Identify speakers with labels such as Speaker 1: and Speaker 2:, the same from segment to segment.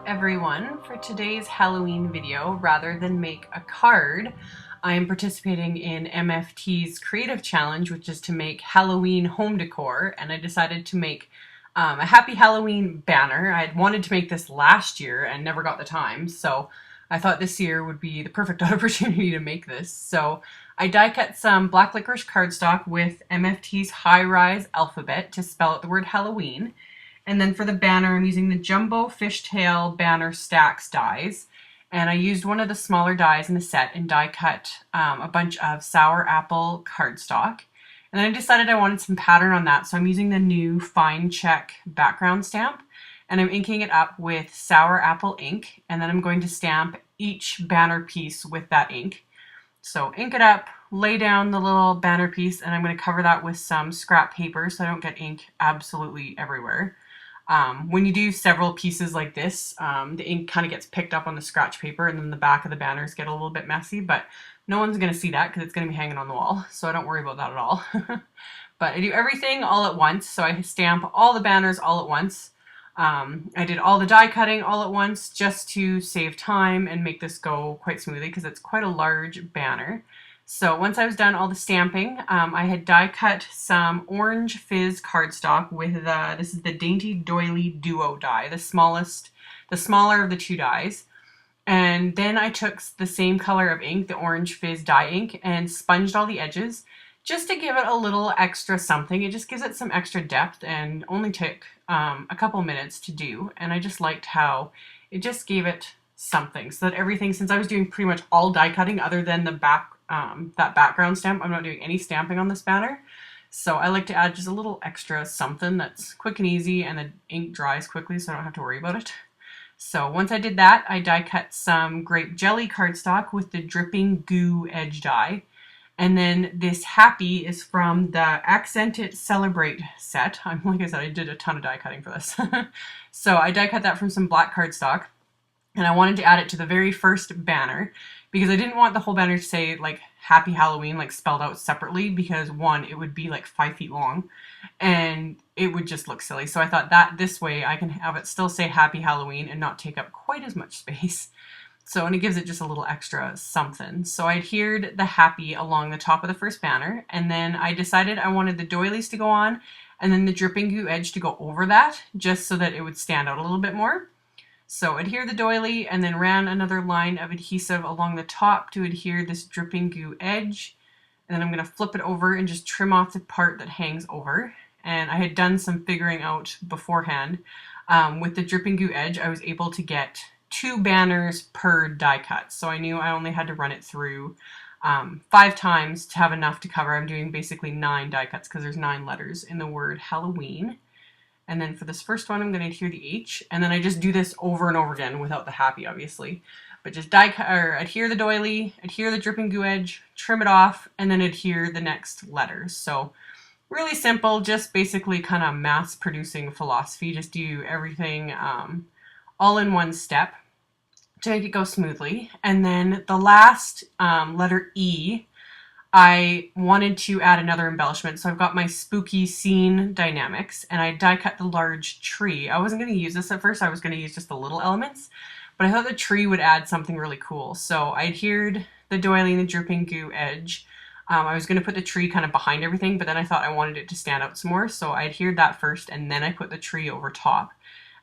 Speaker 1: everyone. For today's Halloween video, rather than make a card, I am participating in MFT's creative challenge, which is to make Halloween home decor, and I decided to make a Happy Halloween banner. I had wanted to make this last year and never got the time, so I thought this year would be the perfect opportunity to make this. So I die cut some black licorice cardstock with MFT's high-rise alphabet to spell out the word Halloween. And then for the banner, I'm using the Jumbo Fishtail Banner Stacks dies. And I used one of the smaller dies in the set and die cut a bunch of sour apple cardstock. And then I decided I wanted some pattern on that, so I'm using the new Fine Check background stamp. And I'm inking it up with sour apple ink. And then I'm going to stamp each banner piece with that ink. So ink it up, lay down the little banner piece, and I'm going to cover that with some scrap paper so I don't get ink absolutely everywhere. When you do several pieces like this, the ink kind of gets picked up on the scratch paper, and then the back of the banners get a little bit messy, but no one's going to see that because it's going to be hanging on the wall, so I don't worry about that at all. But I do everything all at once, so I stamp all the banners all at once. I did all the die cutting all at once just to save time and make this go quite smoothly because it's quite a large banner. So once I was done all the stamping, I had die cut some orange fizz cardstock with this is the Dainty Doily Duo die, the smaller of the two dies. And then I took the same color of ink, the orange fizz dye ink, and sponged all the edges just to give it a little extra something. It just gives it some extra depth and only took a couple minutes to do. And I just liked how it just gave it something so that everything, since I was doing pretty much all die cutting other than the that background stamp, I'm not doing any stamping on this banner. So I like to add just a little extra something that's quick and easy, and the ink dries quickly so I don't have to worry about it. So once I did that, I die cut some grape jelly cardstock with the dripping goo edge die. And then this happy is from the Accent It Celebrate set. Like I said, I did a ton of die cutting for this. So I die cut that from some black cardstock, and I wanted to add it to the very first banner because I didn't want the whole banner to say like Happy Halloween like spelled out separately, because one, it would be like 5 feet long and it would just look silly. So I thought that this way I can have it still say Happy Halloween and not take up quite as much space. So, and it gives it just a little extra something. So I adhered the happy along the top of the first banner, and then I decided I wanted the doilies to go on and then the dripping goo edge to go over that, just so that it would stand out a little bit more. So adhere the doily and then ran another line of adhesive along the top to adhere this dripping goo edge. And then I'm going to flip it over and just trim off the part that hangs over. And I had done some figuring out beforehand. With the dripping goo edge, I was able to get 2 banners per die cut. So I knew I only had to run it through 5 times to have enough to cover. I'm doing basically 9 die cuts because there's 9 letters in the word Halloween. And then for this first one, I'm going to adhere the H, and then I just do this over and over again without the happy, obviously. But just adhere the doily, adhere the dripping goo edge, trim it off, and then adhere the next letters. So really simple, just basically kind of mass producing philosophy. Just do everything all in one step to make it go smoothly. And then the last letter E, I wanted to add another embellishment, so I've got my spooky scene dynamics, and I die cut the large tree. I wasn't going to use this at first, I was going to use just the little elements, but I thought the tree would add something really cool. So I adhered the doily and the dripping goo edge. I was going to put the tree kind of behind everything, but then I thought I wanted it to stand out some more, so I adhered that first, and then I put the tree over top.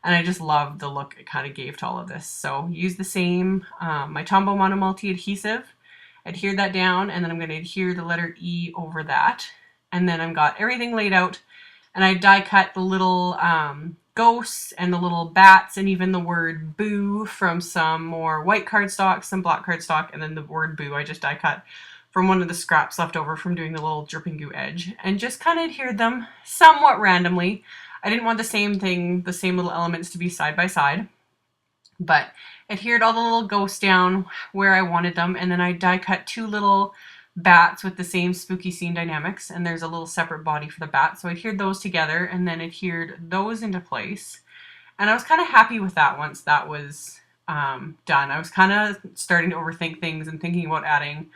Speaker 1: And I just loved the look it kind of gave to all of this. So use the same, my Tombow Mono Multi adhesive, adhere that down, and then I'm going to adhere the letter E over that. And then I've got everything laid out, and I die cut the little ghosts and the little bats and even the word boo from some more white cardstock, some black cardstock, and then the word boo I just die cut from one of the scraps left over from doing the little dripping goo edge, and just kind of adhered them somewhat randomly. I didn't want the same thing, the same little elements to be side by side, but adhered all the little ghosts down where I wanted them, and then I die cut 2 little bats with the same spooky scene dynamics, and there's a little separate body for the bat, so I adhered those together and then adhered those into place. And I was kind of happy with that once that was done. I was kind of starting to overthink things and thinking about adding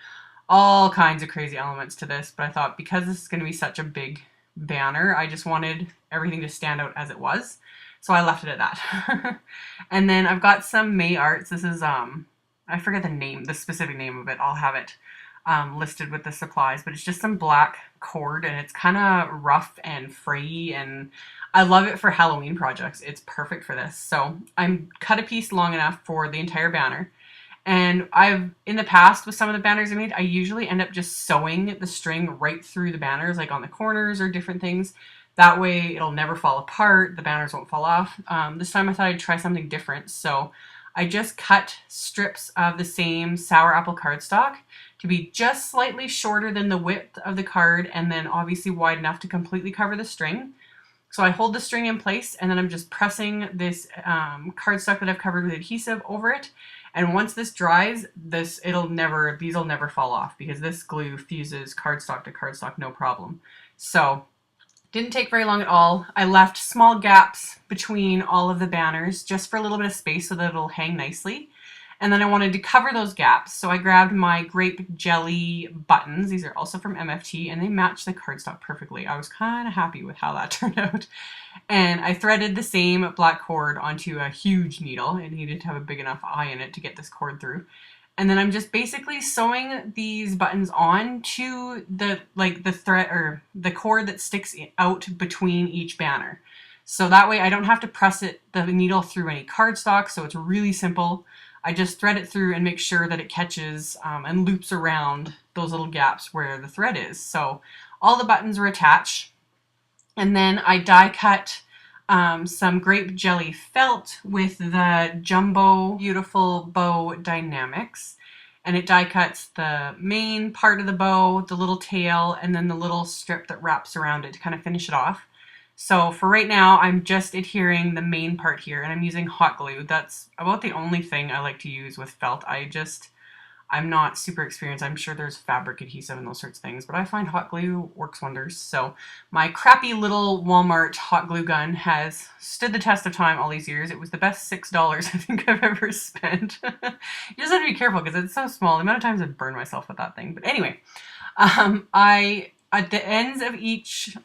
Speaker 1: all kinds of crazy elements to this, but I thought because this is going to be such a big banner, I just wanted everything to stand out as it was. So I left it at that. And then I've got some AmyR. This is, I forget the name, the specific name of it. I'll have it listed with the supplies, but it's just some black cord and it's kind of rough and frayy, and I love it for Halloween projects. It's perfect for this. So I'm cut a piece long enough for the entire banner. And I've, in the past, with some of the banners I made, I usually end up just sewing the string right through the banners, like on the corners or different things. That way it'll never fall apart, the banners won't fall off. This time I thought I'd try something different, so I just cut strips of the same sour apple cardstock to be just slightly shorter than the width of the card, and then obviously wide enough to completely cover the string. So I hold the string in place, and then I'm just pressing this cardstock that I've covered with adhesive over it. And once this dries, these will never fall off, because this glue fuses cardstock to cardstock no problem. So didn't take very long at all. I left small gaps between all of the banners just for a little bit of space so that it'll hang nicely. And then I wanted to cover those gaps, so I grabbed my grape jelly buttons. These are also from MFT, and they match the cardstock perfectly. I was kind of happy with how that turned out. And I threaded the same black cord onto a huge needle. It needed to have a big enough eye in it to get this cord through. And then I'm just basically sewing these buttons on to the thread or the cord that sticks out between each banner. So that way I don't have to press the needle through any cardstock, so it's really simple. I just thread it through and make sure that it catches and loops around those little gaps where the thread is. So all the buttons are attached. And then I die cut some grape jelly felt with the Jumbo Beautiful Bow Dynamics. And it die cuts the main part of the bow, the little tail, and then the little strip that wraps around it to kind of finish it off. So for right now, I'm just adhering the main part here, and I'm using hot glue. That's about the only thing I like to use with felt. I'm not super experienced. I'm sure there's fabric adhesive and those sorts of things, but I find hot glue works wonders. So my crappy little Walmart hot glue gun has stood the test of time all these years. It was the best $6 I think I've ever spent. You just have to be careful because it's so small. The amount of times I've burned myself with that thing. But anyway, at the ends of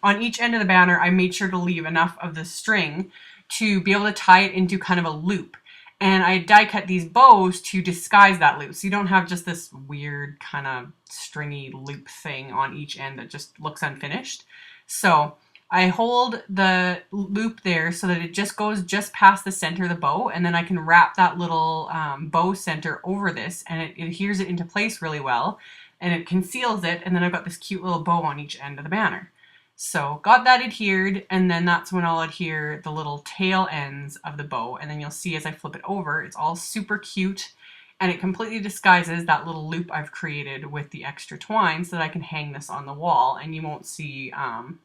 Speaker 1: on each end of the banner, I made sure to leave enough of the string to be able to tie it into kind of a loop. And I die cut these bows to disguise that loop. So you don't have just this weird kind of stringy loop thing on each end that just looks unfinished. So I hold the loop there so that it just goes just past the center of the bow, and then I can wrap that little bow center over this, and it adheres it into place really well. And it conceals it, and then I've got this cute little bow on each end of the banner. So got that adhered, and then that's when I'll adhere the little tail ends of the bow, and then you'll see as I flip it over, it's all super cute, and it completely disguises that little loop I've created with the extra twine so that I can hang this on the wall, and you won't see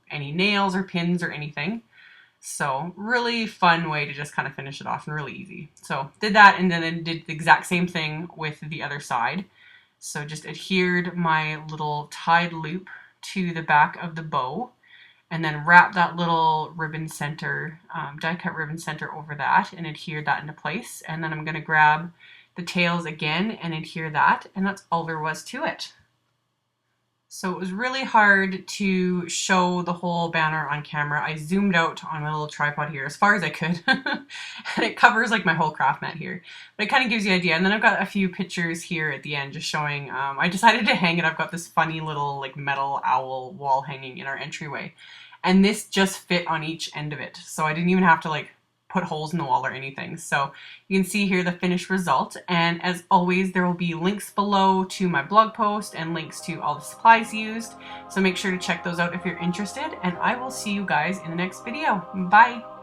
Speaker 1: any nails or pins or anything. So really fun way to just kind of finish it off, and really easy. So did that, and then did the exact same thing with the other side. So just adhered my little tied loop to the back of the bow, and then wrap that little ribbon center, die cut ribbon center over that, and adhere that into place. And then I'm going to grab the tails again and adhere that, and that's all there was to it. So it was really hard to show the whole banner on camera. I zoomed out on my little tripod here as far as I could, and it covers like my whole craft mat here. But it kind of gives you an idea. And then I've got a few pictures here at the end just showing, I decided to hang it. I've got this funny little like metal owl wall hanging in our entryway. And this just fit on each end of it. So I didn't even have to like put holes in the wall or anything. So you can see here the finished result. And as always, there will be links below to my blog post and links to all the supplies used. So make sure to check those out if you're interested, and I will see you guys in the next video. Bye.